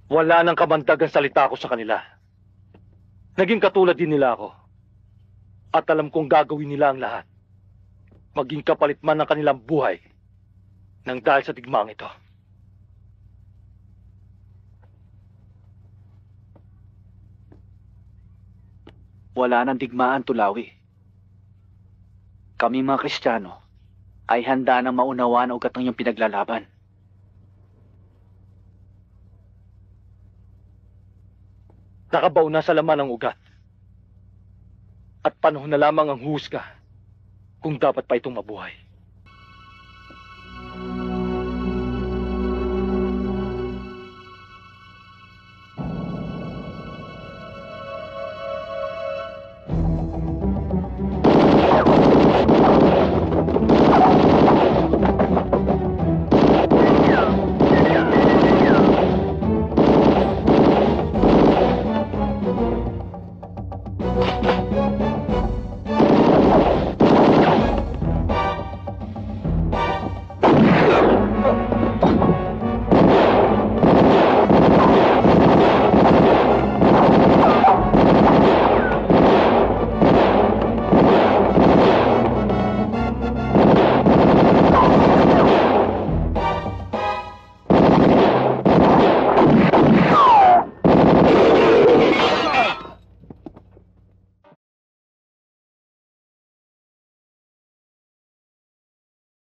Wala nang kamandagang salita ko sa kanila. Naging katulad din nila ako. At alam kong gagawin nila ang lahat. Maging kapalit man ng kanilang buhay nang dahil sa digmaang ito. Wala nang digmaan, Tulawi. Kami mga Kristiyano ay handa nang maunawaan ang ugat ng iyong pinaglalaban. Nakabaon na sa laman ng ugat. At panahon na lamang ang husga kung dapat pa itong mabuhay.